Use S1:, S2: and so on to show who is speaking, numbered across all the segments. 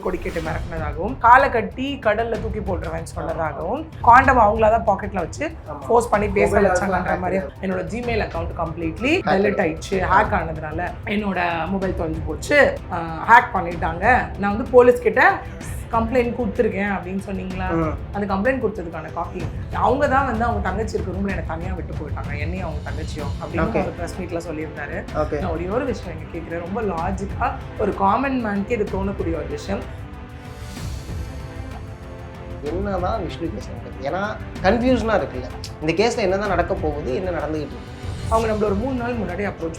S1: கொடி கேட்டு மிரட்டினதாகவும் காலை கட்டி கடல்ல தூக்கி போட்டுருவேன்னு சொன்னதாகவும் காண்டம் அவங்களாதான் பாக்கெட்ல வச்சு ஃபோர்ஸ் பண்ணி பேச வச்சாங்கன்ற மாதிரி என்னோட ஜிமெயில் அக்கௌண்ட் கம்ப்ளீட்லி டெலிட் ஆயிடுச்சு. ஹேக் ஆனதுனால என்னோட மொபைல் தொலைஞ்சு போச்சு, ஹேக் பண்ணிட்டாங்க, நான் வந்து போலீஸ் கிட்ட கம்ப்ளைண்ட் கொடுத்துருக்கேன் அப்படின்னு சொன்னீங்களா? அந்த கம்ப்ளைண்ட் கொடுத்ததுக்கான காப்பி அவங்க தான் வந்து அவங்க தங்கச்சி இருக்க ரூம்ல எனக்கு தனியாக விட்டு போயிட்டாங்க, என்னையும் அவங்க தங்கச்சியும் அப்படின்னு ஒரு ப்ரெஸ் மீட்ல சொல்லியிருந்தாரு. நான் ஒரு விஷயம் இங்கே கேட்குறேன், ரொம்ப லாஜிக்கா ஒரு காமன் மேனுக்கு இது தோணக்கூடிய ஒரு விஷயம்.
S2: என்னதான் விஷ்ணு கேஸ் நடக்குது, ஏன்னா கன்ஃபியூஷனா இருக்குல்ல, இந்த கேஸ்ல என்னதான் நடக்க போகுது, என்ன நடந்துகிட்டு இருக்கு.
S1: அவங்க நம்மள ஒரு 3 நாள் முன்னாடி அப்ரோச்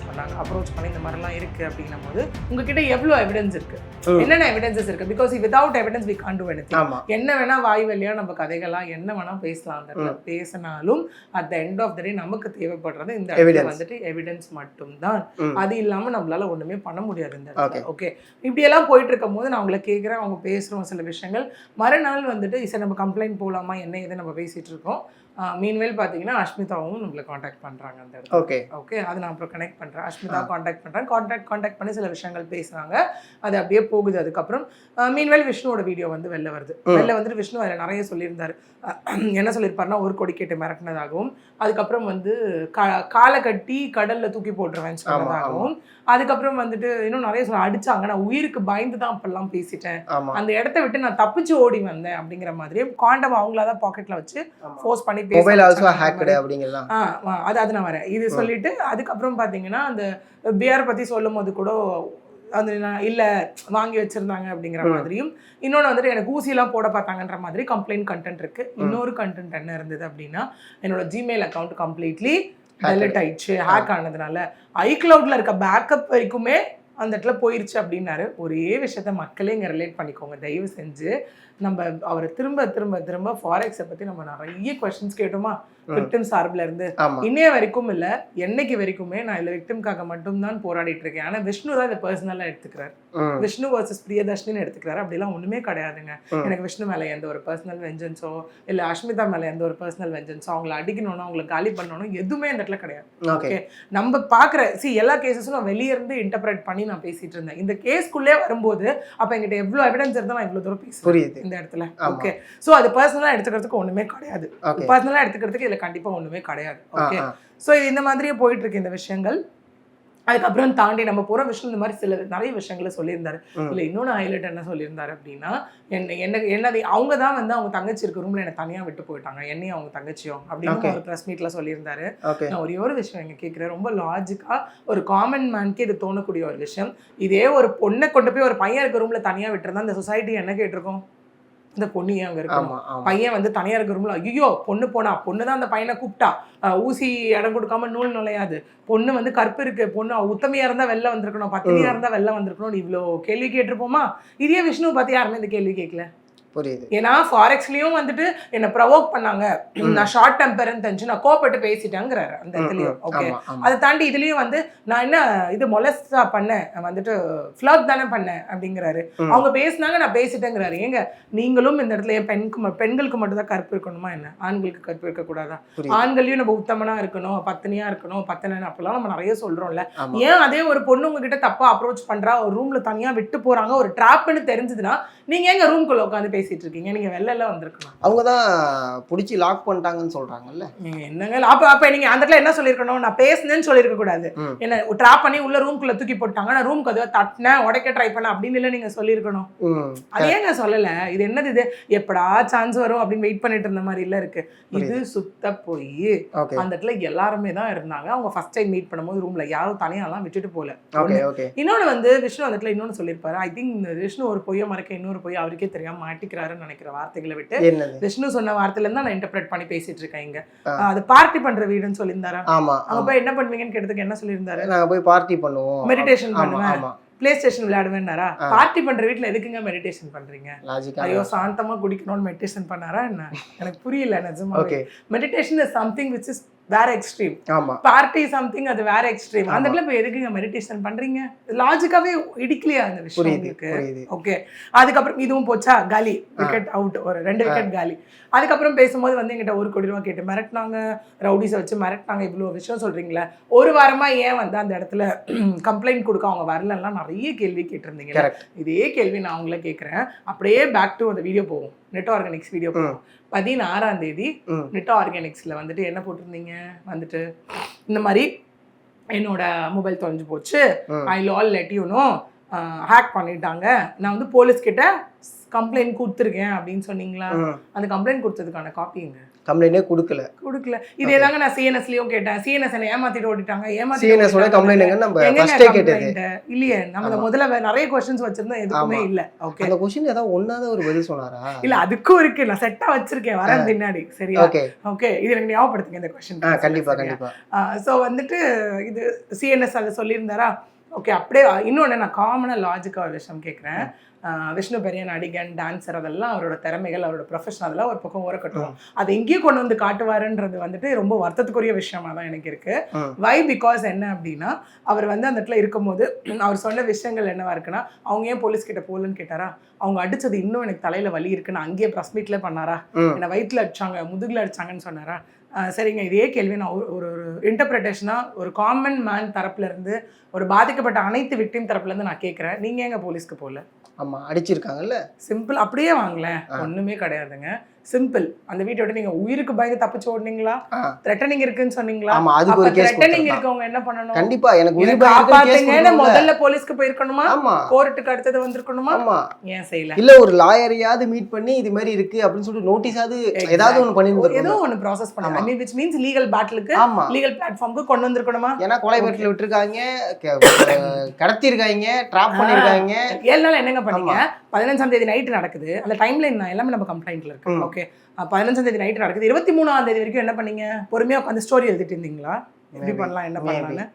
S1: பண்ணி இந்த மாதிரிலாம் இருக்கு அப்படின்னும் போது உங்ககிட்ட எவ்வளோ எவிடன்ஸ் இருக்கு, என்னென்ன எவிடன்சஸ் இருக்கு? Because without evidence we can't do anything. என்ன வேணா வாய் வழியா நம்ம கதைகள்லாம் என்ன வேணா பேசலாம், அந்த பேசினாலும் at the end of the day நமக்கு தேவைப்படுறது இந்த இடத்துல வந்துட்டு எவிடன்ஸ் மட்டும்தான். அது இல்லாம நம்மளால ஒண்ணுமே பண்ண முடியாது இந்த இடத்துல. ஓகே, இப்படி எல்லாம் போயிட்டு இருக்கும் போது நான் அவங்களை கேட்குறேன், அவங்க பேசுறோம் சில விஷயங்கள். மறுநாள் வந்துட்டு சரி நம்ம கம்ப்ளைண்ட் போகலாமா என்ன ஏது நம்ம பேசிட்டு இருக்கோம். மீன்வேல் பார்த்தீங்கன்னா அஷ்மிதாவும் நம்மளை காண்டாக்ட் பண்ணுறாங்க அந்த இடத்துல. ஓகே, அதை நான் அப்புறம் கனெக்ட் பண்ணுறேன். அஷ்மிதா காண்டாக்ட் பண்ணுறேன், காண்டாக்ட் பண்ணி சில விஷயங்கள் பேசுகிறாங்க, அது அப்படியே போகுது. அதுக்கப்புறம் மீன்வேல் விஷ்ணுவோட வீடியோ வந்து வெளில வந்துட்டு விஷ்ணு அதில் நிறைய சொல்லியிருந்தாரு. என்ன சொல்லியிருப்பாருன்னா, ஒரு கொடி கேட்டு மிரட்டினதாகவும், அதுக்கப்புறம் வந்து காலை கட்டி கடலில் தூக்கி போட்டுருவேன்னு சொன்னதாகவும், அதுக்கப்புறம் வந்துட்டு இன்னும் நிறைய அடிச்சாங்க, நான் உயிருக்கு பயந்து தான் அப்பெல்லாம் பேசிட்டேன், அந்த இடத்த விட்டு நான் தப்பிச்சு ஓடி வந்தேன் அப்படிங்கிற மாதிரி காண்டம் அவங்களாதான் பாக்கெட்ல வச்சு ஃபோர்ஸ் பண்ணி அது நான் வரேன் இது சொல்லிட்டு. அதுக்கப்புறம் பாத்தீங்கன்னா அந்த பிஆர் பத்தி சொல்லும் போது கூட அது நான் இல்லை வாங்கி வச்சிருந்தாங்க அப்படிங்கிற மாதிரியும், இன்னொன்று வந்துட்டு எனக்கு ஊசியெல்லாம் போட பார்த்தாங்கன்ற மாதிரி கம்ப்ளைண்ட் கண்டென்ட் இருக்கு. இன்னொரு கண்டென்ட் என்ன இருந்தது அப்படின்னா, என்னோட ஜிமெயில் அக்கௌண்ட் கம்ப்ளீட்லி டெலிட் ஆயிடுச்சு, ஹேக் ஆனதுனால. ஐக்ளவுட்ல இருக்க பேக்கப் வரைக்குமே அந்த இடத்துல போயிருச்சு அப்படின்னாரு. ஒரே விஷயத்த மக்களே இங்கே ரிலேட் பண்ணிக்கோங்க தயவு செஞ்சு. நம்ம அவரை திரும்ப திரும்ப திரும்ப ஃபாரெக்ஸை பற்றி நம்ம நிறைய கொஸ்டின்ஸ் கேட்டோமா விக்டிம் சார்பில் இருந்து. இன்னைய வரைக்கும் இல்லை, என்னைக்கு வரைக்குமே நான் இதில் விக்டிம்காக மட்டும்தான் போராடிட்டு இருக்கேன். ஆனால் விஷ்ணு தான் இதை பர்சனலாக எடுத்துக்கிறார். விஷ்ணு வர்சஸ் பிரியதர்ஷினின்னு எடுத்துக்கிறாரு. அப்படிலாம் ஒன்றுமே கிடையாதுங்க. எனக்கு விஷ்ணு மேலே எந்த ஒரு பர்சனல் வெஞ்சன்ஸோ இல்லை அஷ்மிதா மேலே எந்த ஒரு பர்சனல் வெஞ்சன்ஸோ, அவங்களை அடிக்கணும்னு அவங்களை காலி பண்ணணும் எதுவுமே இந்த இடத்துல கிடையாது. ஓகே, நம்ம பார்க்குற எல்லா கேசஸும் நான் வெளியே இருந்து இன்டர்பிரேட் பண்ணி நான் பேசிட்டு இருந்தேன். இந்த கேஸ்க்குள்ளே வரும்போது அப்போ எங்கிட்ட எவ்வளோ எவிடன்ஸ் இருந்தால் நான் இவ்வளோ தூரம் பேசுறேன் இந்த இடத்துல. ஓகே, ஸோ அது பர்சனலாக எடுத்துக்கிறதுக்கு ஒன்றுமே கிடையாது. பர்சனலாக எடுத்துக்கிறதுக்கு இதில் கண்டிப்பாக ஒன்றுமே கிடையாது. ஓகே, ஸோ இந்த மாதிரியே போயிட்டு இருக்கு இந்த விஷயங்கள். அதுக்கப்புறம் தாண்டி நம்ம போகிற விஷ்ணு இந்த மாதிரி நிறைய விஷயங்களை சொல்லியிருந்தாரு. இல்லை இன்னொன்று ஹைலைட் என்ன சொல்லியிருந்தாரு அப்படின்னா, என்னது அவங்க தான் வந்து அவங்க தங்கச்சி இருக்க ரூம்ல என்னை தனியாக விட்டு போயிட்டாங்க, என்னையும் அவங்க தங்கச்சியும் அப்படின்னு ஒரு ப்ரெஸ் மீட்ல சொல்லியிருந்தாரு. நான் ஒரு விஷயம் இங்கே கேட்குறேன், ரொம்ப லாஜிக்கா ஒரு காமன் மேனுக்கு இது தோணக்கூடிய ஒரு விஷயம். இதே ஒரு பொண்ணை கொண்டு போய் ஒரு பையன் இருக்க ரூம்ல தனியாக விட்டுருந்தா இந்த சொசைட்டி என்ன கேட்டிருக்கோம்? இந்த பொண்ணு ஏன் அங்கே இருக்கணும், பையன் வந்து தனியாக இருக்கிற ரூம்ல ஐயோ பொண்ணு போனா, பொண்ணு தான் அந்த பையனை கூப்பிட்டா, ஊசி இடம் கொடுக்காம நூல் நுழையாது, பொண்ணு வந்து கற்பு இருக்கு, பொண்ணு உத்தமையா இருந்தா வெளில வந்திருக்கணும், பத்தினியா இருந்தா வெளில வந்திருக்கணும், இவ்வளோ கேள்வி கேட்டிருப்போமா? இதே விஷ்ணு பத்தி யாருமே இந்த கேள்வி கேட்கல. புரியுது. ஏன்னா ஃபாரெக்ஸ்லயும் வந்துட்டு என்ன ப்ரொவோக் பண்ணாங்க, நான் ஷார்ட் டெம்பர்ன்னு தெரிஞ்சு நான் கோபப்பட்டு பேசிட்டேங்கிறாரு அந்த இடத்துலயும். ஓகே, அதை தாண்டி இதுலயும் வந்து நான் என்ன இது மொலஸ்டா பண்ணேன், வந்துட்டு ஃப்ளர்ட் தானே பண்ணேன் அப்படிங்கிறாரு. அவங்க பேசினாங்க நான் பேசிட்டேங்கிறாரு. ஏங்க நீங்களும் இந்த இடத்துல பெண்களுக்கு மட்டும் தான் கற்பு இருக்கணுமா என்ன, ஆண்களுக்கு கற்பு இருக்க கூடாதா? ஆண்களையும் நம்ம உத்தமனா இருக்கணும், பத்தினியா இருக்கணும், பத்தனன் அப்பெல்லாம் நம்ம நிறைய சொல்றோம்ல. ஏன் அதே ஒரு பொண்ணு உங்ககிட்ட தப்பா அப்ரோச் பண்றா, ஒரு ரூம்ல தனியா விட்டு போறாங்க, ஒரு ட்ராப்னு தெரிஞ்சதுன்னா நீங்க எங்க ரூம்குள்ள உட்காந்து பேசிட்டு இருக்கீங்க? நீங்க வெளில வந்திருக்கலாம்.
S2: அவங்க தான் பிடிச்சி லாக் பண்ணிட்டாங்கன்னு சொல்றாங்கல்ல.
S1: நீங்க என்னங்க அப்ப நீங்க அந்த இடத்துல என்ன சொல்லிருக்கணும்? நான் பேசுனேன்னு சொல்லிருக்க கூடாது. என்ன ட்ராப் பண்ணி உள்ள ரூம்குள்ள தூக்கி போட்டாங்க, நான் ரூம் கதவை தட்டினேன், உடைக்க ட்ரை பண்ண அப்படின்னு இல்லை நீங்க சொல்லிருக்கணும். அதேங்க சொல்லல. இது என்னது, இது எப்படா சான்ஸ் வரும் அப்படின்னு வெயிட் பண்ணிட்டு இருந்த மாதிரி இல்ல இருக்கு. இது சுத்த போய் அந்த இடத்துல எல்லாருமே தான் இருந்தாங்க. அவங்க ஃபர்ஸ்ட் டைம் மீட் பண்ணும்போது ரூம்ல யாரும் தனியாலாம் விட்டுட்டு போல. இன்னொன்னு வந்து விஷ்ணு அந்த இடத்துல இன்னொன்னு சொல்லியிருப்பாரு. ஐ திங்க் விஷ்ணு ஒரு பொய்யை மறைக்க இன்னொரு பொய் அவருக்கே தெரியாம மாட்டிக்கிறாருன்னு நினைக்கிற வார்த்தைகளை விட்டு விஷ்ணு சொன்ன வார்த்தையில இருந்தா நான் இன்டர்பிரேட் பண்ணி பேசிட்டு இருக்கேன். இங்க அது பார்ட்டி பண்ற வீடுன்னு சொல்லியிருந்தாரா? அங்க போய் என்ன பண்ணுவீங்கன்னு கேட்டதுக்கு என்ன சொல்லியிருந்தாரு?
S2: நாங்க போய் பார்ட்டி பண்ணுவோம், மெடிடேஷன் பண்ணுவேன்,
S1: பிளே ஸ்டேஷன் விளையாடுவேன்னாரா? பார்ட்டி பண்ற வீட்டுல எதுக்குங்க மெடிடேஷன் பண்றீங்க? ஐயோ சாந்தமா குடிக்கணும்னு மெடிடேஷன் பண்ணாரா என்ன? எனக்கு புரியல நிஜமா. Meditation is something which is வேற எக்ஸ்ட்ரீம்.
S2: ஆமா
S1: பார்ட்டி சம்திங் அது வேற எக்ஸ்ட்ரீம். அந்த இடத்துல போய் எதுக்குங்க மெடிடேஷன் பண்றீங்க? லாஜிக்காவே இடிக்கலையா அந்த விஷயம் உங்களுக்கு? ஓகே, அதுக்கப்புறம் இதுவும் போச்சா, காலி, விக்கெட் அவுட், ஒரு 2 விக்கெட் காலி. அதுக்கப்புறம் பேசும்போது வந்து எங்கிட்ட 1 கோடி ரூபா கேட்டு மிரட்டினாங்க, ரவுடிஸை வச்சு மிரட்டினாங்க. இவ்வளோ விஷயம் சொல்றீங்களா? ஒரு வாரமா ஏன் வந்து அந்த இடத்துல கம்ப்ளைண்ட் கொடுக்க அவங்க வரலன்னா நிறைய கேள்வி கேட்டிருந்தீங்க. இதே கேள்வி நான் உங்களை கேட்குறேன். அப்படியே பேக் டு அந்த வீடியோ போவோம், நெட் ஆர்கானிக்ஸ் வீடியோ போவோம். 16ஆம் தேதி நெட் ஆர்கானிக்ஸில் வந்துட்டு என்ன போட்டிருந்தீங்க, வந்துட்டு இந்த மாதிரி என்னோட மொபைல் தொலைஞ்சு போச்சு, I'll let you know, hack பண்ணிட்டாங்க, நான் வந்து போலீஸ் கிட்ட கம்ப்ளைண்ட் கொடுத்துருக்கேன் அப்படின்னு சொன்னீங்களா? அந்த கம்ப்ளைண்ட் கொடுத்ததுக்கான காப்பிங்க
S2: கம்ப்ளைண்டே கொடுக்கல.
S1: இதே தாங்க நான் சிஎன்எஸ்லயும் கேட்டேன். சிஎன்எஸ் என்ன ஏமாத்திட்டு ஓடிட்டாங்க. இல்லையே, நம்ம முதல்ல நிறைய क्वेश्चंस வச்சிருந்தோம், எதுக்குமே இல்ல. ஓகே,
S2: அந்த क्वेश्चन ஏதாவது ஒண்ணாத ஒரு பதில் சொன்னாரா?
S1: இல்ல, அதுக்கும் இருக்கு, நான் செட்டா வச்சிருக்கேன் வரேன் பின்னாடி. சரியா? ஓகே, இது எனக்கு ஞாபகப்படுத்துங்க இந்த क्वेश्चन.
S2: கண்டிப்பா.
S1: சோ வந்துட்டு இது சிஎன்எஸ் அதை சொல்லியிருந்தாரா? ஓகே, அப்படியே இன்னொன்று நான் காமனாக லாஜிக்காக ஒரு விஷயம் கேட்குறேன். விஷ்ணு பெரிய நடிகன், டான்ஸர், அதெல்லாம் அவரோட திறமைகள், அவரோட ப்ரொஃபஷன், அதெல்லாம் ஒரு பக்கம் கட்டுவோம். அதை எங்கேயும் கொண்டு வந்து காட்டுவாருன்றது வந்துட்டு ரொம்ப வருத்தத்துக்குரிய விஷயமா தான் எனக்கு இருக்கு. வை பிகாஸ் என்ன அப்படின்னா, அவர் வந்து அந்த இடத்துல இருக்கும்போது அவர் சொன்ன விஷயங்கள் என்னவா இருக்குன்னா, அவங்க ஏன் போலீஸ் கிட்ட போகலன்னு கேட்டாரா? அவங்க அடிச்சது இன்னும் எனக்கு தலையில வலி இருக்குன்னு அங்கேயே ப்ரெஸ் மீட்ல பண்ணாரா? என்னை வயிற்றுல அடிச்சாங்க, முதுகுல அடிச்சாங்கன்னு சொன்னாரா? சரிங்க, இதே கேள்வி நான் ஒரு இன்டர்பிரிட்டேஷனாக ஒரு காமன் மேன் தரப்புல இருந்து, ஒரு பாதிக்கப்பட்ட அனைத்து விக்டிம் தரப்புல இருந்து நான் கேட்குறேன். நீங்க எங்க போலீஸ்க்கு போகல?
S2: ஆமா, அடிச்சிருக்காங்கல்ல.
S1: சிம்பிள், அப்படியே வாங்கல, ஒண்ணுமே கிடையாதுங்க. சிம்பிள். அந்த வீட்டை விட்டு நீங்க உயிருக்கு பயந்து தப்பிச்சு ஓடுனீங்களா? த்ரெட்டனிங் இருக்குன்னு சொன்னீங்களா? அப்ப த்ரெட்டனிங் இருக்கவங்க என்ன பண்ணணும்?
S2: கண்டிப்பா எனக்கு உயிர்
S1: காப்பாத்துங்கன்னு முதல்ல போலீஸ்க்கு போயிருக்கணுமா? கோர்ட்டுக்கு அடுத்தது வந்திருக்கணுமா? ஏன் செய்யல?
S2: இல்ல ஒரு லாயரையாவது மீட் பண்ணி இது மாதிரி இருக்கு அப்படின்னு சொல்லிட்டு நோட்டீஸாவது ஏதாவது ஒண்ணு பண்ணிருந்திருக்கணும்.
S1: ஏதோ ஒன்னு ப்ராசஸ் பண்ணாங்க. I mean which means legal பேட்டிலுக்கு, லீகல் பிளாட்ஃபார்முக்கு கொண்டு வந்திருக்கணுமா?
S2: ஏன்னா கொலை பேட்டில் விட்டுருக்காங்க, கடத்திருக்காங்க, ட்ராப் பண்ணிருக்காங்க.
S1: 7 நாள் என்னங்க பண்ணீங்க? 15ஆம் தேதி நைட்டு நடக்குது. அந்த டைம்லைன் எல்லாமே நம்ம கம்ப்ளைண்ட்ல இருக்கு. ஓகே, 15ஆம் தேதி நைட்டு நடக்குது. 23ஆம் தேதி வரைக்கும் என்ன பண்ணீங்க? பொறுமையா உட்காந்து ஸ்டோரி எழுதிட்டு இருந்தீங்களா? எப்படி பண்ணலாம், என்ன பண்ணலான்னு?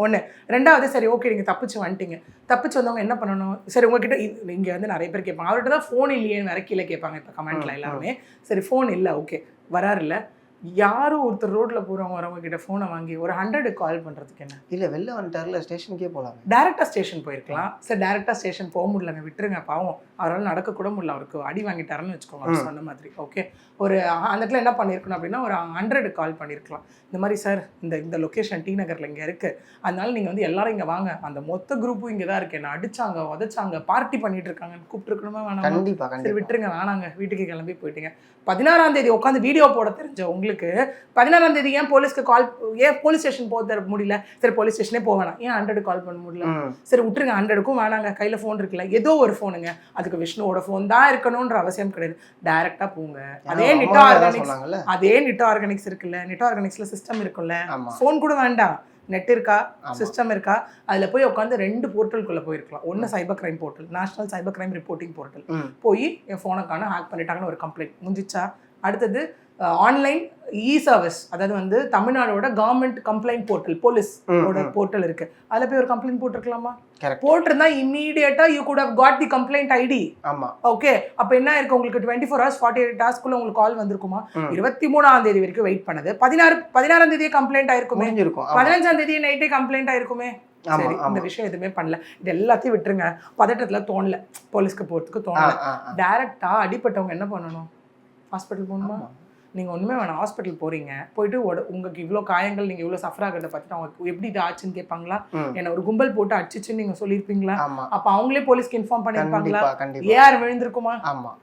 S1: ஒன்று. ரெண்டாவது, சரி ஓகே, நீங்கள் தப்பிச்சு வந்துட்டீங்க. தப்பிச்சு வந்தவங்க என்ன பண்ணணும்? சரி, உங்ககிட்ட இங்கே வந்து நிறைய பேர் கேட்பாங்க, அவர்கிட்ட தான் ஃபோன் இல்லையேன்னு வேற கீழே கேட்பாங்க இப்போ கமெண்ட்ல எல்லாருமே. சரி, ஃபோன் இல்லை, ஓகே, வராரு இல்லை, யாரும் ஒருத்தர் ரோட்ல போறவங்க வரவங்க கிட்ட போனை வாங்கி ஒரு 100 கால் பண்றதுக்கு என்ன?
S2: இல்ல வெளில வந்துட்டார்ல, ஸ்டேஷனுக்கே போலாம்.
S1: டைரக்டா ஸ்டேஷன் போயிருக்கலாம். சார் டைரக்டா ஸ்டேஷன் போக முடியலங்க, விட்டுருங்க, பாவம் அவரால் நடக்க கூட முடியல, அவருக்கு அடி வாங்கிட்டாருன்னு வச்சுக்கோங்க, அவர் சொன்ன மாதிரி. ஓகே, ஒரு அந்த இடத்துல என்ன பண்ணியிருக்கணும் அப்படின்னா, ஒரு 100 கால் பண்ணியிருக்கலாம். இந்த மாதிரி சார், இந்த லொக்கேஷன் டி நகர்ல இங்கே இருக்கு, அதனால நீங்க வந்து எல்லாரும் இங்க வாங்க, அந்த மொத்த குரூப்பும் இங்கே தான் இருக்கு, என்ன அடிச்சாங்க, உதச்சாங்க, பார்ட்டி பண்ணிட்டு இருக்காங்கன்னு கூப்பிட்டுருக்கணுமா வேணாம்?
S2: கண்டிப்பா.
S1: சரி விட்டுருங்க, வேணாங்க, வீட்டுக்கு கிளம்பி போயிட்டீங்க. 16ஆம் தேதி உட்காந்து வீடியோ போட தெரிஞ்ச உங்களுக்கு 16ஆம் தேதி ஏன் போலீஸ்க்கு கால், ஏன் போலீஸ் ஸ்டேஷன் போக முடியல? சரி, போலீஸ் ஸ்டேஷனே போக வேணாம், ஏன் 100 கால் பண்ண முடியல? சரி விட்டுருங்க, 100க்கும் வேணாங்க, கையில் ஃபோன் இருக்குல்ல, ஏதோ ஒரு ஃபோனுங்க, அதுக்கு விஷ்ணுவோட ஃபோன் தான் இருக்கணும்ன்ற அவசியம் கிடையாது, டைரக்டா போங்க. அதே நிட்டோ ஆர்கானிக்ஸ் இருக்குல்ல, நிட்டோ ஆர்கானிக்ஸ்ல சிஸ்டம் இருக்குல்ல, ஃபோன் கூட வேண்டாம், நெட் இருக்கா, சிஸ்டம் இருக்கா, அதில் போய் உட்காந்து 2 போர்ட்டலுக்குள்ளே போயிருக்கலாம். ஒன்று cyber crime portal, national cyber crime reporting portal, போய் என் ஃபோனை காண ஹேக் பண்ணிட்டாங்கன்னு ஒரு கம்ப்ளைண்ட் முடிஞ்சிச்சா? அடுத்தது ஆன்லைன் இ சர்வீஸ், அதாவது வந்து தமிழ்நாடோட கவர்மெண்ட் கம்ப்ளைண்ட் போர்ட்டல், போலீஸோட போர்ட்டல் இருக்கு, அதில் போய் ஒரு கம்ப்ளைண்ட் போட்டிருக்கலாமா? போட்டிருந்தா இம்மீடியட்டா you could have got the complaint ID.
S2: ஆமா,
S1: ஓகே, அப்ப என்ன இருக்கு உங்களுக்கு? 24 hours 48 hours உங்களுக்கு கால் வந்திருக்குமா? 23ஆம் தேதி வரைக்கும் வெயிட் பண்ணது, 16ஆம் தேதியே கம்ப்ளைண்ட் ஆயிருக்குமே, 15ஆம் தேதியே நைட்டே கம்ப்ளைண்ட் ஆயிருக்குமே. சரி, இந்த விஷயம் எதுவுமே பண்ணல, இது எல்லாத்தையும் விட்டுருங்க. பதட்டத்துல தோணல, போலீஸ்க்கு போறதுக்கு தோணல. டைரக்டா அடிப்பட்டவங்க என்ன பண்ணணும்? ஹாஸ்பிட்டல் போகணுமா? நீங்கள் ஒன்றுமே வேணாம், ஹாஸ்பிட்டல் போகிறீங்க, போயிட்டு உங்களுக்கு இவ்வளோ காயங்கள், நீங்கள் இவ்வளோ சஃபர் ஆகிறத பார்த்துட்டு அவங்க எப்படி இது ஆச்சுன்னு கேட்பாங்களா? என்ன ஒரு கும்பல் போட்டு அடிச்சிச்சுன்னு நீங்கள் சொல்லியிருப்பீங்களா? அப்போ அவங்களே போலீஸ்க்கு இன்ஃபார்ம் பண்ணியிருப்பாங்களா? ஏஆர் விழுந்திருக்குமா?
S2: ஆமாம்,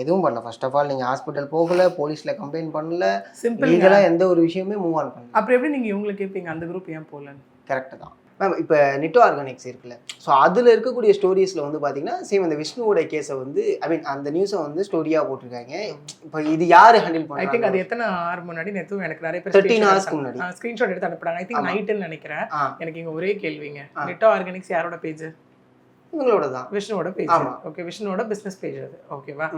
S2: எதுவும் பண்ணல. ஃபர்ஸ்ட் ஆஃப் ஆல் நீங்கள் ஹாஸ்பிட்டல் போகல, போலீஸில் கம்ப்ளைண்ட் பண்ணல,
S1: சிம்பிள்,
S2: இதெல்லாம் எந்த ஒரு விஷயமே மூவ் ஆன் பண்ணல.
S1: அப்புறம் எப்படி நீங்கள் இவங்களை கேட்பீங்க அந்த குரூப் ஏன் போகலன்னு?
S2: கரெக்டு தான் மேம். இப்போ நிட்டோ ஆர்கானிக்ஸ் இருக்குல்ல, ஸோ அதில் இருக்கக்கூடிய ஸ்டோரிஸில் வந்து பார்த்தீங்கன்னா சேம் இந்த விஷ்ணுவோட கேஸை வந்து ஐ மீன் அந்த நியூஸை வந்து ஸ்டோரியாக போட்டிருக்காங்க. இப்போ இது யார் ஹேண்டில் பண்ணாங்க?
S1: ஐ திங்க் அது எத்தனை ஹவர் முன்னாடி நேற்று எனக்கு நிறைய பேர்
S2: 13 ஹவர்ஸ்க்கு முன்னாடி
S1: ஸ்க்ரீன்ஷாட் எடுத்து அனுப்புறாங்க. ஐ திங்க் நைட்டுன்னு நினைக்கிறேன். எனக்கு இங்கே ஒரே கேள்விங்க, நிட்டோ ஆர்கானிக்ஸ் யாரோட பேஜ்?
S2: இவங்களோட தான்,
S1: விஷ்ணுவோட பேஜ். ஓகே, விஷ்ணுவோட பிசினஸ் பேஜ் அது. ஓகேவா?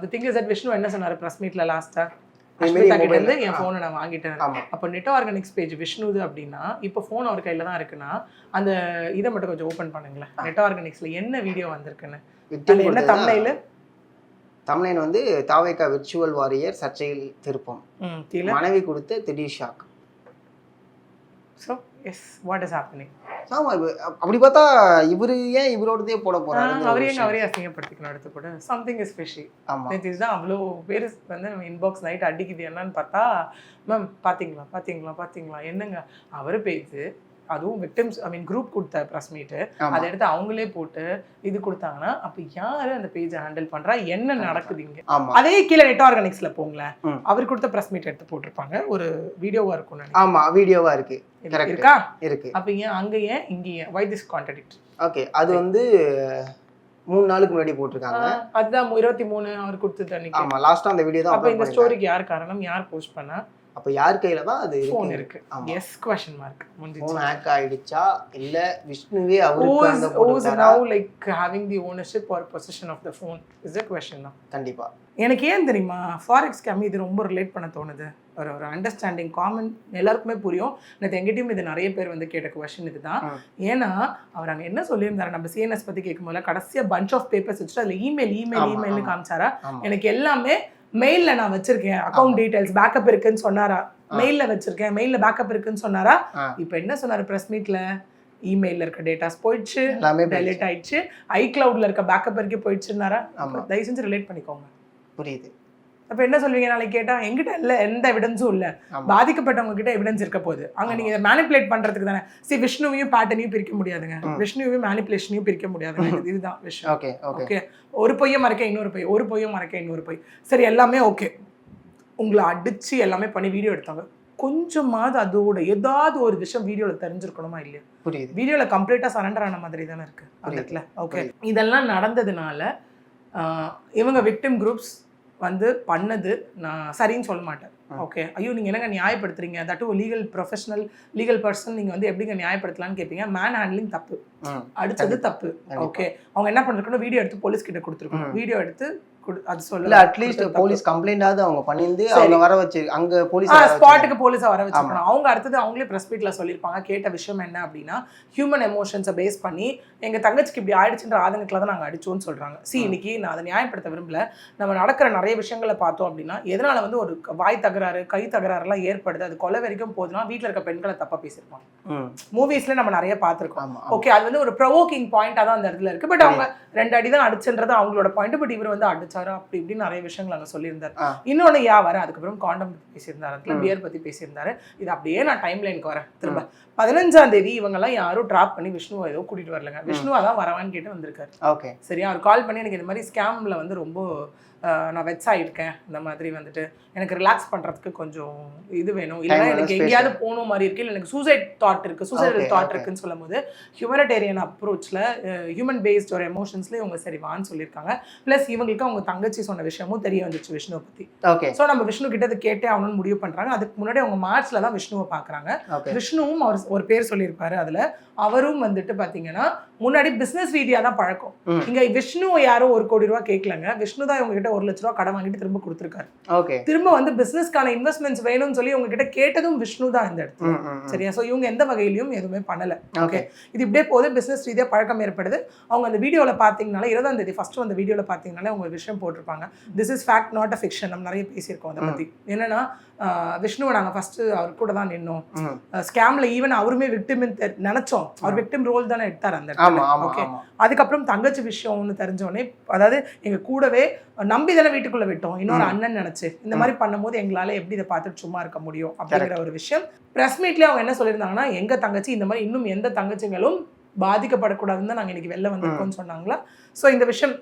S1: The thing is that Vishnu என்ன சொன்னாரு பிரஸ் மீட்ல லாஸ்டா? என் போனை நான் வாங்கிட்டேன். அப்போ நிட்டோ ஆர்கானிக்ஸ் பேஜ் விஷ்ணுது அப்படின்னா, இப்போ ஃபோன் அவர் கையில தான் இருக்குன்னா, அந்த இதை மட்டும் கொஞ்சம் ஓப்பன் பண்ணுங்களேன். நிட்டோ ஆர்கானிக்ஸ்ல என்ன வீடியோ வந்திருக்குன்னு, என்ன தம்ப்நெயில்?
S2: தமிழன் வந்து தாவேகா விர்ச்சுவல் வாரியர் சர்ச்சையில் திருப்பம்,
S1: கீழே
S2: மனைவி கொடுத்த திடீர் shock.
S1: So yes what is happening?
S2: ஆமா, அப்படி பார்த்தா இவரு ஏன் இவரோடதே போட போறாரு?
S1: அவரே அசிங்கப்படுத்திக்கணும் அடுத்து கூட. Something is fishy.
S2: ஆமா,
S1: இதுதான் அவ்வளோ பேர் வந்து நம்ம இன்பாக்ஸ் நைட் அடிக்குது என்னன்னு பார்த்தா, மேம் பாத்தீங்களா என்னங்க அவர் பேஜ், அதுவும் விக்டிம்ஸ் குரூப் கொடுத்த ப்ரெஸ் மீட்டு அதை எடுத்து அவங்களே போட்டு இது கொடுத்தாங்கன்னா அப்ப யாரு அந்த பேஜை ஹேண்டில் பண்றா, என்ன நடக்குது இங்க? அதே கீழே நெட் ஆர்கானிக்ஸ்ல போங்களேன், அவர் கொடுத்த ப்ரெஸ் மீட் எடுத்து போட்டிருப்பாங்க, ஒரு வீடியோவா இருக்கும்.
S2: ஆமா, வீடியோவா இருக்கு,
S1: இருக்கா
S2: இருக்கு.
S1: அப்ப ஏன் அங்க ஏன் இங்க ஏன் why this contradict?
S2: ஓகே, அது வந்து 3 நாளுக்கு முன்னாடி போட்டிருக்காங்க.
S1: அதுதான் 23 அவர் கொடுத்தது அன்னைக்கு.
S2: ஆமா, லாஸ்டா அந்த வீடியோ தான்.
S1: அப்ப இந்த ஸ்டோரிக்கு யார் காரணம், யார் போஸ்ட் பண்ணா?
S2: அப்ப யார் கையில தான் அது
S1: ஃபோன் இருக்கு? Yes question mark.
S2: Phone hack ஆயிடுச்சா இல்ல விஷ்ணுவே அவருக்கு அந்த போட்டாரா?
S1: now like having the ownership or possession of the phone is a question தான்.
S2: கண்டிப்பா.
S1: எனக்கு ஏன் தெரியுமா ஃபாரெக்ஸ் ஸ்கேம் இது ரொம்ப ரிலேட் பண்ண தோணுது. ஒரு அண்டர்ஸ்டாண்டிங் காமன் எல்லாருக்குமே புரியும். நேற்று எங்கிட்டையும் இது நிறைய பேர் வந்து கேட்ட கொஸ்டின் இதுதான். ஏன்னா அவர் அங்கே என்ன சொல்லியிருந்தாரு, நம்ம சிஎன்எஸ் பற்றி கேட்கும்போது கடைசியாக பஞ்ச் ஆஃப் பேப்பர்ஸ் வச்சுட்டு அதில் இமெயில்னு காமிச்சாரா, எனக்கு எல்லாமே மெயில்ல நான் வச்சிருக்கேன், அக்கௌண்ட் டீடைல்ஸ் பேக்கப் இருக்குன்னு சொன்னாரா, மெயில்ல வச்சிருக்கேன், மெயில்ல பேக்கப் இருக்குன்னு சொன்னாரா. இப்போ என்ன சொன்னாரு பிரஸ் மீட்ல, இமெயில்ல இருக்க டேட்டாஸ் போயிடுச்சு, டெலிட் ஆயிடுச்சு, ஐக்ளவுட்ல இருக்க பேக்கப் வரைக்கும் போயிடுச்சுன்னாரா. தயவு செஞ்சு ரிலேட் பண்ணிக்கோங்க.
S2: புரியுது.
S1: அப்ப என்ன சொல்வீங்க நாளைக்கு கேட்டா, எங்கிட்ட இல்ல எந்த எவிடன்ஸும் இல்ல, பாதிக்கப்பட்டவங்க கிட்ட எவிடன்ஸ் இருக்க போகுது, அங்க நீங்க இதை மேனிபுலேட் பண்றதுக்கு தானே. விஷ்ணுவையும் பேட்டர்னையும் பிரிக்க முடியாதுங்க, விஷ்ணுவையும் மேனிபுலேஷனையும் பிரிக்க முடியாதுங்க. இதுதான் விஷயம். ஓகே, ஒரு பொய்யை மறைக்க இன்னொரு பொய், ஒரு பொய்யை மறைக்க இன்னொரு பொய். சரி, எல்லாமே ஓகே, உங்களை அடிச்சு எல்லாமே பண்ணி வீடியோ எடுத்தாங்க, கொஞ்சமாவது அதோட ஏதாவது ஒரு விஷயம் வீடியோல தெரிஞ்சிருக்கணுமா இல்லையா?
S2: புரியுது.
S1: வீடியோல கம்ப்ளீட்டா சரண்டர் ஆன மாதிரி தானே இருக்கு அந்த இடத்துல. ஓகே, இதெல்லாம் நடந்ததுனால இவங்க விக்டிம் குரூப்ஸ் வந்து பண்ணது நான் சரின்னு சொல்ல மாட்டேன். ஓகே, ஐயோ நீங்கள் என்னங்க நியாயப்படுத்துறீங்க, that legal professional legal person நீங்கள் வந்து எப்படிங்க நியாயப்படுத்தலான்னு கேட்பீங்க. மேன் ஹேண்ட்லிங் தப்பு, அடிச்சது தப்பு. ஓகே, அவங்க என்ன பண்ணிருக்கணும், வீடியோ எடுத்து போலீஸ் கிட்ட கொடுத்துருக்கணும், வீடியோ எடுத்து அது சொல்ல
S2: அட்லீஸ்ட் போலீஸ் கம்ப்ளைண்டாவது அவங்க பண்ணிருந்து அவங்க வர வச்சு அங்க போலீஸ்
S1: ஸ்பாட்டுக்கு போலீஸை வர வச்சிருக்கணும். அவங்க அடுத்தது அவங்களே பிரஸ் மீட்ல சொல்லியிருப்பாங்க, கேட்ட விஷயம் என்ன அப்படின்னா ஹியூமன் எமோஷன்ஸை பேஸ் பண்ணி எங்க தங்கச்சிக்கு இப்படி ஆயிடுச்சுன்ற ஆதங்கத்துல தான் நாங்கள் அடிச்சோன்னு சொல்றாங்க. இன்னைக்கு நான் அதை நியாயப்படுத்த விரும்பல, நம்ம நடக்கிற நிறைய விஷயங்களை பார்த்தோம் அப்படின்னா எதனால வந்து ஒரு வாய் தகராறு கை தகராறுலாம் ஏற்படுது, அது கொலை வரைக்கும் போதுன்னா வீட்டில் இருக்க பெண்களை தப்பா பேசியிருப்பாங்க. மூவிஸ்ல நம்ம நிறைய பார்த்துருக்கோம். ஓகே, அது வந்து ஒரு ப்ரொவோக்கிங் பாயிண்டா தான் அந்த இடத்துல இருக்கு. பட் அவங்க 2 அடி தான் அடிச்சுன்றது அவங்களோட பாயிண்ட். பட் இவர் வந்து அடிச்சு அப்படி இப்படி நிறைய விஷயங்கள் அங்க சொல்லியிருந்தாரு. இன்னொன்னு வர அதுக்கப்புறம் காண்டம் பத்தி பேசியிருந்தாரு, அதுல பியர் பத்தி பேசியிருந்தாரு. இது அப்படியே நான் டைம் லைனுக்கு வரேன். திரும்ப 15ஆம் தேதி இவங்க எல்லாம் யாரும் டிராப் பண்ணி விஷ்ணுவை ஏதோ கூட்டிட்டு வரலங்க, விஷ்ணுவா தான் வரவான்னு கேட்டு வந்திருக்காரு. ஓகே, சரியா, அவர் கால் பண்ணி எனக்கு இந்த மாதிரி ஸ்கேம்ல வந்து ரொம்ப நான் வெட்ஸ் ஆகிருக்கேன், இந்த மாதிரி வந்துட்டு எனக்கு ரிலாக்ஸ் பண்ணுறதுக்கு கொஞ்சம் இது வேணும், இல்லைன்னா எனக்கு எங்கேயாவது போகணும் மாதிரி இருக்கு, இல்லை எனக்கு சூசைட் தாட் இருக்குது, சூசைடல் தாட் இருக்குன்னு சொல்லும் போது ஹியூமனிடேரியன் அப்ரோச்சில் ஹியூமன் பேஸ்ட் ஒரு எமோஷன்ஸ்லேயே இவங்க சரி வான்னு சொல்லியிருக்காங்க. ப்ளஸ் இவங்களுக்கு அவங்க தங்கச்சி சொன்ன விஷயமும் தெரிய வந்துச்சு விஷ்ணுவை பற்றி. ஓகே, ஸோ நம்ம விஷ்ணு கிட்ட அதை கேட்டே ஆகணும்னு முடிவு பண்ணுறாங்க. அதுக்கு முன்னாடி அவங்க மார்ச்ல தான் விஷ்ணுவை பார்க்குறாங்க. விஷ்ணுவும் அவர் ஒரு பேர் சொல்லியிருப்பாரு, அதில் அவரும் வந்துட்டு பார்த்தீங்கன்னா முன்னாடி பிஸ்னஸ் ரீதியாக தான் பழக்கம். இங்கே விஷ்ணு யாரும் 1 கோடி ரூபா கேட்கலங்க, விஷ்ணு தான் இவங்க கிட்ட 1 லட்ச ரூபா கடன் வாங்கிட்டு திரும்ப கொடுத்துருக்காரு. ஓகே, திரும்ப வந்து பிசினஸ்க்கான இன்வெஸ்ட்மெண்ட்ஸ் வேணும்னு சொல்லி உங்க கிட்ட கேட்டதும் விஷ்ணு தான் இந்த இடத்துல. சரியா, சோ இவங்க எந்த வகையிலும் எதுவுமே பண்ணல. ஓகே, இது இப்படியே போது, பிசினஸ் ரீதியா பழக்கம் ஏற்படுது. அவங்க அந்த வீடியோல பாத்தீங்கனால 20ஆம் தேதி ஃபர்ஸ்ட் அந்த வீடியோல பாத்தீங்கனால அவங்க விஷயம் போட்டிருப்பாங்க, this is fact not a fiction. நம்ம நிறைய பேசியிருக்கோம் அதை பத்தி. என்னன்னா விஷ்ணுவை நாங்கள் ஃபர்ஸ்ட் அவர் கூட தான் நின்னோம், ஸ்கேம்ல ஈவன் அவருமே விக்டிம் நினைச்சோம், அவர் விக்டிம் ரோல் தானே எடுத்தார் அந்த இடத்துல. ஓகே, அதுக்கப்புறம் தங்கச்சி விஷயம்னு தெரிஞ்சோடனே, அதாவது எங்க கூடவே நம்பி தானே வீட்டுக்குள்ள விட்டோம், இன்னொரு அண்ணன் நினைச்சு இந்த மாதிரி பண்ணும்போது எங்களால எப்படி இதை பார்த்துட்டு சும்மா இருக்க முடியும் அப்படிங்கிற ஒரு விஷயம். பிரஸ் மீட்லயே அவங்க என்ன சொல்லியிருந்தாங்கன்னா, எங்க தங்கச்சி இந்த மாதிரி இன்னும் எந்த தங்கச்சிங்களும் பாதிக்கப்படக்கூடாதுன்னு தான் நாங்கள் இன்னைக்கு வெளில வந்திருக்கோம்னு சொன்னாங்களா. ஸோ இந்த விஷயம்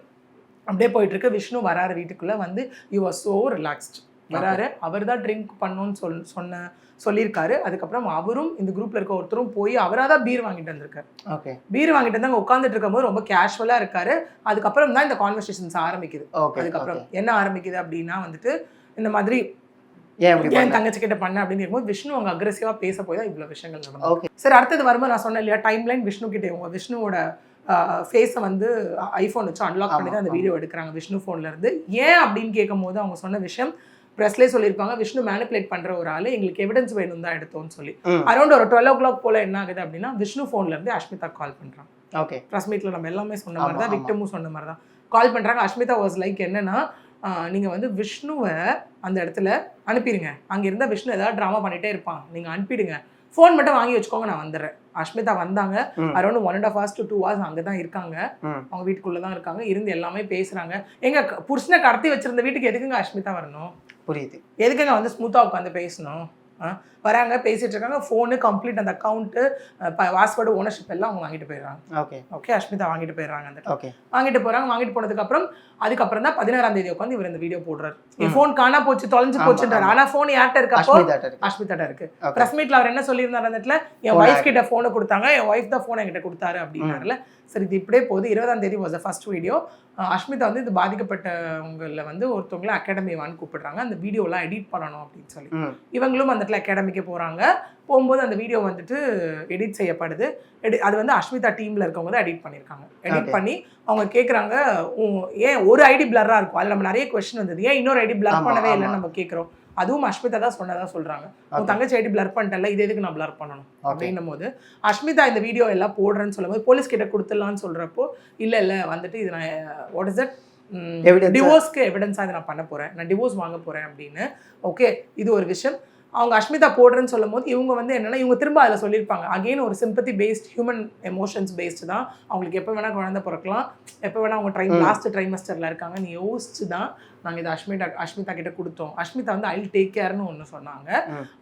S1: அப்படியே போயிட்டு இருக்கு. விஷ்ணு வராரு வீட்டுக்குள்ள வந்து, யூ ஆர் சோ ரிலாக்ஸ்ட் வராரு. அவர் தான் ட்ரிங்க் பண்ணணும்னு சொல்லியிருக்காரு. அதுக்கப்புறம் அவரும் இந்த குரூப்ல இருக்க ஒருத்தரும் போய் அவராக தான் பீர் வாங்கிட்டு வந்திருக்காரு. ஓகே, பீர் வாங்கிட்டு வந்து உட்காந்துட்டு இருக்கும்போது ரொம்ப கேஷுவலா இருக்காரு. அதுக்கப்புறம் தான் இந்த கான்வர்சேஷன்ஸ் ஆரம்பிக்குது. அதுக்கப்புறம் என்ன ஆரம்பிக்குது அப்படின்னா வந்துட்டு, இந்த மாதிரி ஏன் தங்கச்சி கிட்ட பண்ண அப்படின்னு இருக்கும்போது விஷ்ணு அவங்க அக்ரெசிவா பேச போய் தான் இவ்வளவு விஷயங்கள் நடக்கும். சரி, அடுத்தது வரும்போது நான் சொன்னேன் இல்லையா, டைம் லைன் விஷ்ணு கிட்டே இவங்க விஷ்ணுவோட ஃபேஸை வந்து ஐஃபோன் வச்சு அன்லாக் பண்ணி தான் அந்த வீடியோ எடுக்கிறாங்க விஷ்ணு ஃபோன்ல இருந்து. ஏன் அப்படின்னு கேட்கும் போது அவங்க சொன்ன விஷயம், ப்ரெஸ்லேயே சொல்லியிருப்பாங்க, விஷ்ணு மேனிபுலேட் பண்ற ஒரு ஆள், எங்களுக்கு எவிடன்ஸ் வேணும் தான் எடுத்தோம்னு சொல்லி. அரௌண்ட் ஒரு 12 o'clock போல என்ன ஆகுது அப்படின்னா, விஷ்ணு ஃபோன்ல இருந்து அஷ்மிதா கால் பண்றாங்க. ஓகே, ப்ரெஸ் மீட்ல நம்ம எல்லாமே சொன்ன மாதிரி தான், விக்டமும் சொன்ன மாதிரி தான் கால் பண்றாங்க. அஷ்மிதா வாஸ் லைக் என்னன்னா, நீங்கள் வந்து விஷ்ணுவை அந்த இடத்துல அனுப்பிடுங்க. அங்கே இருந்தால் விஷ்ணு ஏதாவது ட்ராமா பண்ணிகிட்டே இருப்பான், நீங்கள் அனுப்பிடுங்க, ஃபோன் மட்டும் வாங்கி வச்சுக்கோங்க, நான் வந்துடுறேன். அஷ்மிதா வந்தாங்க, அரௌண்ட் 1.5 hours to 2 hours அங்கே தான் இருக்காங்க, அவங்க வீட்டுக்குள்ளே தான் இருக்காங்க, இருந்து எல்லாமே பேசுகிறாங்க. எங்கள் புருஷனை கடத்தி வச்சிருந்த வீட்டுக்கு எதுக்குங்க அஷ்மிதா வரணும்?
S2: புரியுது. எதுக்குங்க
S1: வந்து ஸ்மூத்தாக உட்காந்து பேசணும்? வராங்க, பேசிட்டு இருக்காங்க, ஃபோனு கம்ப்ளீட், அந்த அக்கௌண்ட்டு, பாஸ்வேர்டு, ஓனர்ஷிப் எல்லாம் அவங்க வாங்கிட்டு போயிடுறாங்க. ஓகே அஷ்மிதா வாங்கிட்டு போயிடுறாங்க. அந்த வாங்கிட்டு போகிறாங்க. வாங்கிட்டு போனதுக்கப்புறம் அதுக்கப்புறம் தான் 16ஆம் தேதி உட்காந்து இவர் இந்த வீடியோ போடுறாரு. என் ஃபோன் காணா போச்சு, தொலைஞ்சு போச்சுன்றாரு. ஆனால் ஃபோன் யார்கிட்ட இருக்கப்போ அஷ்மிதாட்ட இருக்கு. ப்ரெஸ் மீட்ல அவர் என்ன சொல்லியிருந்தாரு, அந்த இடத்துல என் ஒய்ஃப் கிட்ட ஃபோனை கொடுத்தாங்க, என் ஒய்ஃப் தான் ஃபோனை என்கிட்ட கொடுத்தாரு அப்படின்னாருல. சரி, இது இப்படியே போகுது. 20ஆம் தேதி was the first video. Ashmita வந்து இது பாதிக்கப்பட்டவங்கள வந்து ஒருத்தவங்கள அகாடமி வான்னு கூப்பிடுறாங்க, அந்த வீடியோலாம் எடிட் பண்ணணும் அப்படின்னு சொல்லி. இவங்களும் அந்த இடத்துல அகாடமிக்கு போகிறாங்க. போகும்போது அந்த வீடியோ வந்துட்டு எடிட் செய்யப்படுது. அது வந்து அஷ்மிதா டீமில் இருக்கவங்க தான் எடிட் பண்ணியிருக்காங்க. எடிட் பண்ணி அவங்க கேட்குறாங்க, ஏன் ஒரு ஐடி பிளராக இருக்கும், அதில் நம்ம நிறைய கொஸ்டின் வந்தது, ஏன் இன்னொரு ஐடி பிளர் பண்ணவே இல்லைன்னு நம்ம கேட்குறோம். அதுவும் அஷ்மிதா தான் சொன்னதா சொல்கிறாங்க. உன் தங்கச்சி ஐடி பிளர் பண்ணிட்டல, இது எதுக்கு நான் பிளர் பண்ணணும் அப்படின்னும் போது அஷ்மிதா இந்த வீடியோ எல்லாம் போடுறேன்னு சொல்லும்போது போலீஸ் கிட்ட கொடுத்துடலான்னு சொல்கிறப்போ, இல்லை வந்துட்டு இது நான் வாட் இஸ் தட் டிவோர்ஸ்க்கு எவிடன்ஸாக இதை நான் பண்ண போகிறேன், நான் டிவோர்ஸ் வாங்க போகிறேன் அப்படின்னு. ஓகே, இது ஒரு விஷயம். அவங்க அஷ்மிதா போடுறேன்னு சொல்லும் போது இவங்க வந்து என்னன்னா, இவங்க திரும்ப அதில் சொல்லியிருப்பாங்க, அகெயின் ஒரு sympathy based, human emotions based தான். அவங்களுக்கு எப்போ வேணால் குழந்தை பிறக்கலாம், எப்போ வேணால் அவங்க லாஸ்ட் ட்ரைமஸ்டரில் இருக்காங்க, நீ யோசிச்சு தான் நாங்கள் இதை அஷ்மிதா கிட்ட கொடுத்தோம். அஷ்மிதா வந்து ஐ டேக் கேர்னு ஒன்று சொன்னாங்க.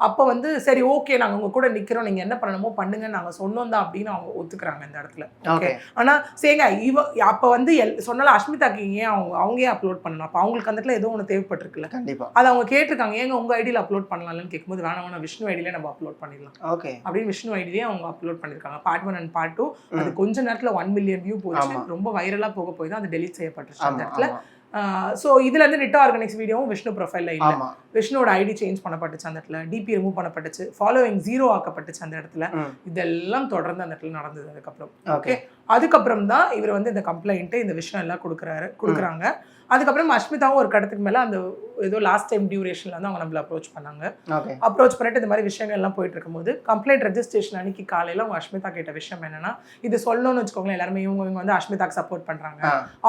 S1: அப்போ வந்து சரி ஓகே, நாங்கள் உங்க கூட நிற்கிறோம், நீங்கள் என்ன பண்ணணுமோ பண்ணுங்க, நாங்கள் சொன்னோம் தான் அப்படின்னு அவங்க ஒத்துக்கிறாங்க இந்த இடத்துல. ஓகே, ஆனால் சரிங்க, அப்போ வந்து சொன்னாலும் அஷ்மிதாக்கு ஏன் அவங்க ஏன் அப்லோட் பண்ணணும்? அப்போ அவங்களுக்கு அந்த இடத்துல ஏதோ ஒன்று தேவைப்பட்டிருக்குல்ல. கண்டிப்பாக அது அவங்க கேட்டிருக்காங்க, ஏங்க உங்கள் ஐடியில் அப்லோட் பண்ணலாம்னு கேட்கும்போது வேணாம் விஷ்ணு ஐடியிலே நம்ம அப்லோட் பண்ணிடலாம் ஓகே அப்படின்னு விஷ்ணு ஐடியிலே அவங்க அப்லோட் பண்ணியிருக்காங்க. பார்ட் 1 and part 2 அது கொஞ்ச நேரத்தில் 1 million வியூ போச்சு, ரொம்ப வைரலாக போக போய் தான் அது டெலிட் செய்யப்பட்டுச்சு அந்த இடத்துல. ஸோ இதுல இருந்து நிட்டோ ஆர்கானிக்ஸ் வீடியோவும் விஷ்ணு ப்ரொஃபைல்ல இல்லை, விஷ்ணுவோட ஐடி சேஞ்ச் பண்ணப்பட்டுச்சு அந்த இடத்துல, டிபி ரிமூவ் பண்ணப்பட்டுச்சு, ஃபாலோவிங் 0 ஆக்கப்பட்டுச்சு அந்த இடத்துல. இதெல்லாம் தொடர்ந்து அந்த இடத்துல நடந்தது. அதுக்கப்புறம் ஓகே, அதுக்கப்புறம் தான் இவர் வந்து இந்த கம்ப்ளைண்ட், இந்த விஷயம் எல்லாம் கொடுக்குறாங்க. அதுக்கப்புறம் அஷ்மிதாவும் ஒரு கடத்துக்கு மேலே அந்த ஏதோ லாஸ்ட் டைம் டியூரேஷனில் வந்து அவங்க நம்மளை அப்ரோச் பண்ணாங்க. அப்ரோச் பண்ணிட்டு இந்த மாதிரி விஷயங்கள் எல்லாம் போயிட்டு இருக்கும்போது கம்ப்ளைண்ட் ரெஜிஸ்ட்ரேஷன் அன்னைக்கு காலையில் அவங்க அஷ்மிதா கேட்ட விஷயம் என்னன்னா, இது சொல்லணும்னு வச்சுக்கோங்களேன், எல்லாருமே இவங்க வந்து அஷ்மிதாக்கு சப்போர்ட் பண்ணுறாங்க,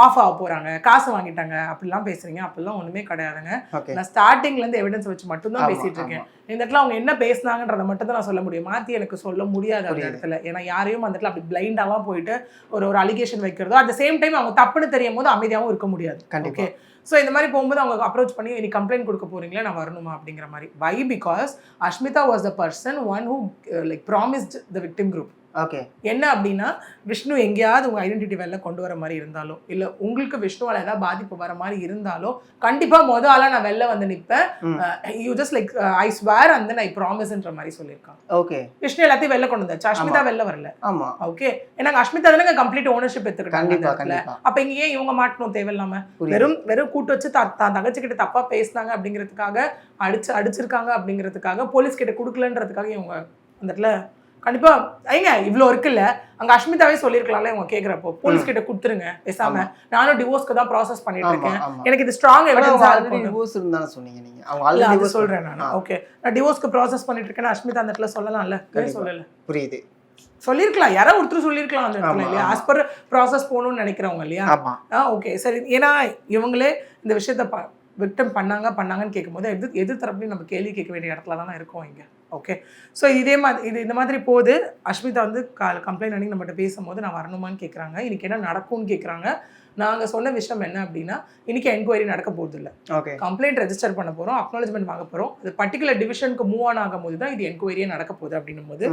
S1: ஆஃப் ஆக போகிறாங்க, காசு வாங்கிட்டாங்க அப்படிலாம் பேசுறீங்க. அப்படிலாம் ஒன்றுமே கிடையாதுங்க. நான் ஸ்டார்டிங்லேருந்து எவிடன்ஸ் வச்சு மட்டும்தான் பேசிட்டு இருக்கேன். இந்த இடத்துல அவங்க என்ன பேசினாங்கன்றதை மட்டும் தான் நான் சொல்ல முடியும், மாற்றி எனக்கு சொல்ல முடியாது அந்த இடத்துல. ஏன்னா யாரையும் அந்த இடத்துல அப்படி பிளைண்டாலாம் போயிட்டு ஒரு அலிகேஷன் வைக்கிறதோ, அட் த சேம் டைம் அவங்க தப்புன்னு தெரியும் போது அமைதியாகவும் இருக்க முடியாது. ஓகே, ஸோ இந்த மாதிரி போகும்போது அவங்க அப்ரோச் பண்ணி நீ கம்ப்ளைண்ட் கொடுக்க போறீங்களா, நான் வரணுமா அப்படிங்கிற மாதிரி. Why because Ashmita was the person one who like promised the victim group. Okay, என்ன அப்படின்னா, விஷ்ணு எங்கேயாவது உங்கள் ஐடென்டிட்டி வெளில கொண்டு வர மாதிரி இருந்தாலும், இல்லை உங்களுக்கு விஷ்ணுவால் ஏதாவது பாதிப்பு வர மாதிரி இருந்தாலும் கண்டிப்பாக மொதல் ஆளாக நான் வெளில வந்து நிற்பேன். You just like I swear and then I ப்ராமிஸ்ன்ற மாதிரி சொல்லியிருக்காங்க. ஓகே, விஷ்ணு எல்லாத்தையும் வெளில கொண்டு வந்தாச்சு, அஷ்மிதா வெளில வரல. ஆமா, ஓகே, ஏன்னா அஷ்மிதா தானே கம்ப்ளீட் ஓனர்ஷிப் எடுத்துக்கிட்டாங்க. அப்போ இங்கே ஏன் இவங்க மாட்டணும் தேவையில்லாம? வெறும் கூட்டு வச்சு தான் தங்கச்சி கிட்ட தப்பா பேசினாங்க அப்படிங்கிறதுக்காக, அடிச்சிருக்காங்க அப்படிங்கிறதுக்காக, போலீஸ் கிட்ட கொடுக்கலன்றதுக்காக இவங்க அந்த இடத்துல கண்டிப்பா ஐங்க இவ்வளோ இருக்குல்ல, அங்க அஷ்மிதாவே சொல்லியிருக்கலாம்ல இவங்க கேட்குறப்போ, போலீஸ் கிட்ட கொடுத்துருங்க பேசாம, நானும் டிவோர்ஸ்க்கு தான் ப்ராசஸ் பண்ணிட்டு இருக்கேன், எனக்கு இது ஸ்ட்ராங் எவிடன்ஸா இருக்கும். டிவோர்ஸ் இருந்தானே சொன்னீங்க நீங்க, அவங்க ஆல்ரெடி சொல்றேன் நான். ஓகே, நான் டிவோர்ஸ்க்கு ப்ராசஸ் பண்ணிட்டு இருக்கேன், அஷ்மிதா அந்த இடத்துல சொல்லலாம்ல, சொல்லல. புரியுது, சொல்லியிருக்கலாம், யாரோ ஒருத்தர் சொல்லியிருக்கலாம் அந்த இடத்துல இல்லையா, ஆஸ் பர் ப்ராசஸ் போகணும்னு நினைக்கிறவங்க இல்லையா. ஓகே சரி, ஏன்னா இவங்களே இந்த விஷயத்த விக்டம் பண்ணாங்கன்னு கேட்கும்போது எதிர் தரப்புலையும் நம்ம கேள்வி கேட்க வேண்டிய இடத்துல தானே இருக்கோம் இங்கே. ஓகே, ஸோ இந்த மாதிரி போது அஷ்மிதா வந்து கம்ப்ளைண்ட் அன்னைக்கு நம்மகிட்ட பேசும்போது நான் வரணுமான்னு கேட்குறாங்க, இன்னைக்கு என்ன நடக்கும்னு கேட்குறாங்க. நாங்கள் சொன்ன விஷயம் என்ன அப்படின்னா, இன்னைக்கு என்கொயரி நடக்க போகுது இல்லை, கம்ப்ளைண்ட் ரெஜிஸ்டர் பண்ண போகிறோம், அக்னாலஜ்மெண்ட் வாங்க போகிறோம், அது பர்டிகுலர் டிவிஷனுக்கு மூவ் ஆன் ஆகும் போது தான் இது என்கொயரியே நடக்க போகுது அப்படின்னும் போது,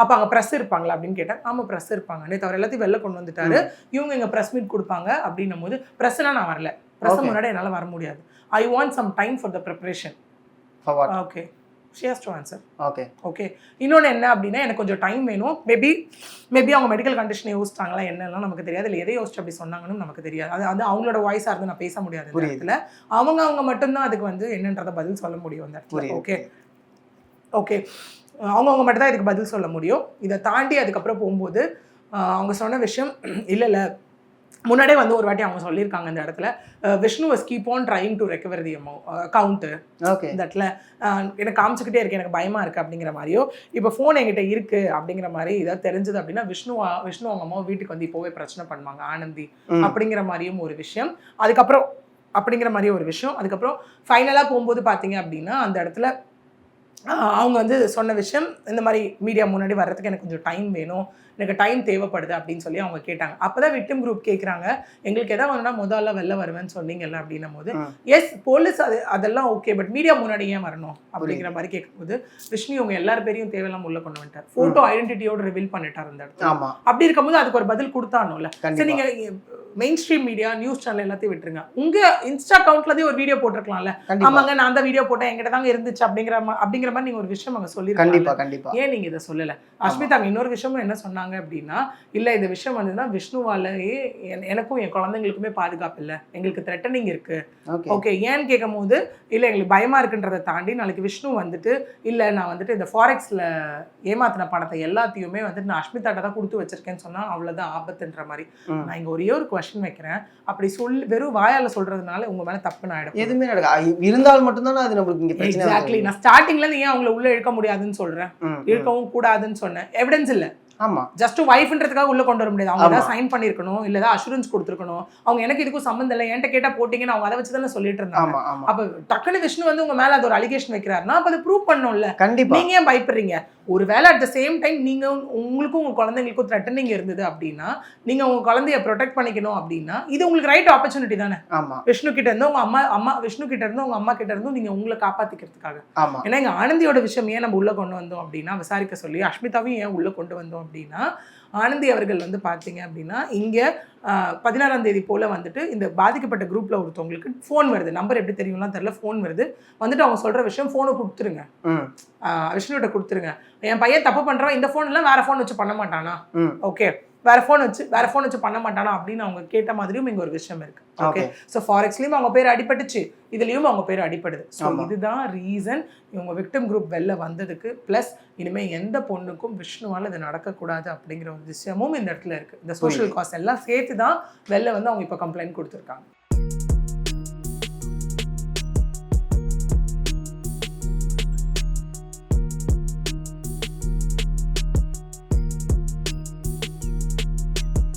S1: அப்போ அங்கே ப்ரெஸ் இருப்பாங்களா அப்படின்னு கேட்டால், ஆமாம் ப்ரெஸ் இருப்பாங்க, நேற்று அவர் எல்லாத்தையும் வெளில கொண்டு வந்துட்டாரு, இவங்க இங்கே ப்ரெஸ் மீட் கொடுப்பாங்க அப்படின்னும் போது, ப்ரெஸ்லாம் நான் வரல, ப்ரெஸ் முன்னாடி என்னால் வர முடியாது, I want some time for the preparation. Okay, she has to answer. Okay, இன்னொன்று என்ன அப்படின்னா, எனக்கு கொஞ்சம் டைம் வேணும், மேபி அவங்க மெடிக்கல் கண்டிஷனை யோசிச்சாங்களா என்னெல்லாம் நமக்கு தெரியாது, இல்லை எதை யோசிச்சு அப்படி சொன்னாங்கன்னு நமக்கு தெரியாது. அது அவங்களோட வாய்ஸாக இருந்து நான் பேச முடியாது இந்த இடத்துல. அவங்க மட்டும்தான் அதுக்கு வந்து என்னன்றதை பதில் சொல்ல முடியும் அந்த இடத்துல. ஓகே, அவங்க மட்டும் தான் இதுக்கு பதில் சொல்ல முடியும். இதை தாண்டி அதுக்கப்புறம் போகும்போது அவங்க சொன்ன விஷயம் இல்லை முன்னாடியே வந்து ஒரு வாட்டி அவங்க சொல்லியிருக்காங்க இந்த இடத்துல, Vishnu was keep on trying to recover the account. Okay, இந்த இடத்துல எனக்கு காமிச்சுக்கிட்டே இருக்கு, எனக்கு பயமா இருக்கு அப்படிங்கிற மாதிரியோ, இப்போ ஃபோன் என்கிட்ட இருக்கு அப்படிங்கிற மாதிரி ஏதாவது தெரிஞ்சது அப்படின்னா விஷ்ணு அவங்க அம்மா வீட்டுக்கு வந்து இப்போவே பிரச்சனை பண்ணுவாங்க ஆனந்தி அப்படிங்கிற மாதிரியும் ஒரு விஷயம். அதுக்கப்புறம் அப்படிங்கிற மாதிரி ஒரு விஷயம். அதுக்கப்புறம் ஃபைனலாக போகும்போது பார்த்தீங்க அப்படின்னா அந்த இடத்துல அவங்க வந்து சொன்ன விஷயம், இந்த மாதிரி மீடியா முன்னாடி வர்றதுக்கு எனக்கு கொஞ்சம் டைம் வேணும், எனக்கு டைம் தேவைப்படுது அப்படின்னு சொல்லி அவங்க கேட்டாங்க. அப்போ தான் விக்டிம் குரூப் கேட்குறாங்க, எங்களுக்கு எதாவது வேணும்னா முதல்ல வெளில வருவேன்னு சொன்னீங்கல்ல அப்படின்னும் போது, எஸ் போலீஸ் அதெல்லாம் ஓகே, பட் மீடியா முன்னாடி ஏன் வரணும் அப்படிங்கிற மாதிரி கேட்கும்போது, விஷ்ணு உங்க எல்லார் பேரையும் தேவையில்லாம உள்ள கொண்டு வந்துட்டார், ஃபோட்டோ ஐடென்டிட்டியோட ரிவீல் பண்ணிட்டார் அந்த இடத்துல. அப்படி இருக்கும்போது அதுக்கு ஒரு பதில் கொடுத்தானும்ல. சரி, நீங்க main stream media news channel எல்லாத்தையும் விட்டுருங்க, உங்க இன்ஸ்டா அக்கௌண்ட்லயே ஒரு வீடியோ போட்டிருக்கலாம்ல, ஆமாங்க நான் அந்த வீடியோ போட்டேன், என்கிட்ட தாங்க இருந்துச்சு அப்படிங்கிற மாதிரி நீங்க ஒரு விஷயம் அங்க சொல்லிருக்கீங்க. ஏன் நீங்க இதை சொல்லல? அஸ்மிதா இன்னொரு விஷயமும் என்ன சொன்னாங்க அப்படின்னா, இல்ல இந்த விஷயம் வந்துன்னா விஷ்ணுவாலேயே எனக்கும் என் குழந்தைங்களுக்குமே பாதுகாப்பு இல்லை, எங்களுக்கு த்ரெட்டனிங் இருக்கு. ஓகே, ஏன்னு கேட்கும் போது இல்ல எங்களுக்கு பயமா இருக்குன்றதை தாண்டி நாளைக்கு விஷ்ணு வந்துட்டு இல்ல நான் வந்துட்டு இந்த ஃபாரெக்ஸ்ல ஏமாத்தின பணத்தை எல்லாத்தையுமே வந்துட்டு நான் அஸ்மிதாட்ட தான் கொடுத்து வச்சிருக்கேன்னு சொன்னா அவ்வளவுதான் ஆபத்துன்ற மாதிரி. நான் இங்க ஒரே ஒரு கொஸ்டின் வைக்கிறேன், அப்படி சொல்லி வெறும் வாயால சொல்றதுனால உங்க மேல தப்புன்னு ஆயிடும்?
S2: எதுவுமே நடக்காது, இருந்தால் மட்டும்தான் அது நம்மளுக்கு இங்க பிரச்சனை.
S1: எக்ஸாக்ட்லி, நான் ஸ்டார்டிங்ல இருந்து ஏன் அவங்கள உள்ள இழுக்க முடியாதுன்னு சொல்றேன், இழுக்கவும் கூடாதுன்னு சொன்னேன். எவிடன்ஸ் இல்ல,
S2: ஆமா,
S1: ஜஸ்ட் வைஃப்ன்றதுக்காக உள்ள கொண்டு வர முடியாது. அவங்க ஏதாவது சைன் பண்ணிருக்கணும், இல்ல ஏதாவது அஷூரன்ஸ் கொடுத்துருக்கணும். அவங்க எனக்கு இதுக்கும் சம்மந்தம் இல்லை, என்கிட்ட கேட்டா போட்டீங்கன்னு அவங்க அதை வச்சுதானே சொல்லிட்டு இருந்தாங்க. அப்ப டக்குனு விஷ்ணு வந்து உங்க மேல அது ஒரு அலிகேஷன் வைக்கிறாருன்னா அப்ப அதை ப்ரூவ் பண்ணணும்ல. கண்டிப்பா நீங்க ஏன் பயப்படுறீங்க? ஒருவேளை அட் த சேம் டைம் நீங்க உங்களுக்கும் உங்க குழந்தைங்களுக்கும் த்ரெட்டனிங் இருந்தது அப்படின்னா, நீங்க உங்க குழந்தைய ப்ரொடெக்ட் பண்ணிக்கணும் அப்படின்னா இது உங்களுக்கு ரைட் ஆப்பர்ச்சுனிட்டி தானே. விஷ்ணு கிட்ட இருந்து உங்க அம்மா விஷ்ணு கிட்ட இருந்து உங்க அம்மா கிட்ட இருந்தும் நீங்க உங்களை காப்பாத்திக்கிறதுக்காக. ஏன்னா இங்க ஆனந்தியோட விஷயம் ஏன் நம்ம உள்ள கொண்டு வந்தோம் அப்படின்னா, விசாரிக்க சொல்லி அஸ்மிதாவையும் ஏன் உள்ள கொண்டு வந்தோம் அப்படின்னா, ஆனந்தி அவர்கள் வந்து பார்த்தீங்க அப்படின்னா இங்கே 16ஆம் தேதி போல் வந்துட்டு இந்த பாதிக்கப்பட்ட குரூப்பில் ஒருத்தவங்களுக்கு ஃபோன் வருது, நம்பர் எப்படி தெரியும்லாம் தெரியல, ஃபோன் வருது. வந்துட்டு அவங்க சொல்கிற விஷயம், ஃபோனை கொடுத்துருங்க, விஷ்ணுகிட்ட கொடுத்துருங்க, என் பையன் தப்பு பண்ணுறான், இந்த ஃபோன்லாம் வேறு ஃபோன் வச்சு பண்ண மாட்டானா, ஓகே வேறு ஃபோன் வச்சு பண்ண மாட்டானா அப்படின்னு அவங்க கேட்ட மாதிரியும் இங்கே ஒரு விஷயம் இருக்குது. ஓகே, ஸோ ஃபாரெக்ஸ்லேயும் அவங்க பேர் அடிபட்டுச்சு, இதுலேயும் அவங்க பேர் அடிபடுது. ஸோ இதுதான் ரீசன் இவங்க விக்டிம் குரூப் வெளில வந்ததுக்கு. ப்ளஸ் இனிமேல் எந்த பொண்ணுக்கும் விஷ்ணுவால் இது நடக்கக்கூடாது அப்படிங்கிற ஒரு விஷயமும் இந்த இடத்துல இருக்குது. இந்த சோஷியல் காஸ் எல்லாம் சேர்த்து தான் வெளில வந்து அவங்க இப்போ கம்ப்ளைண்ட் கொடுத்துருக்காங்க.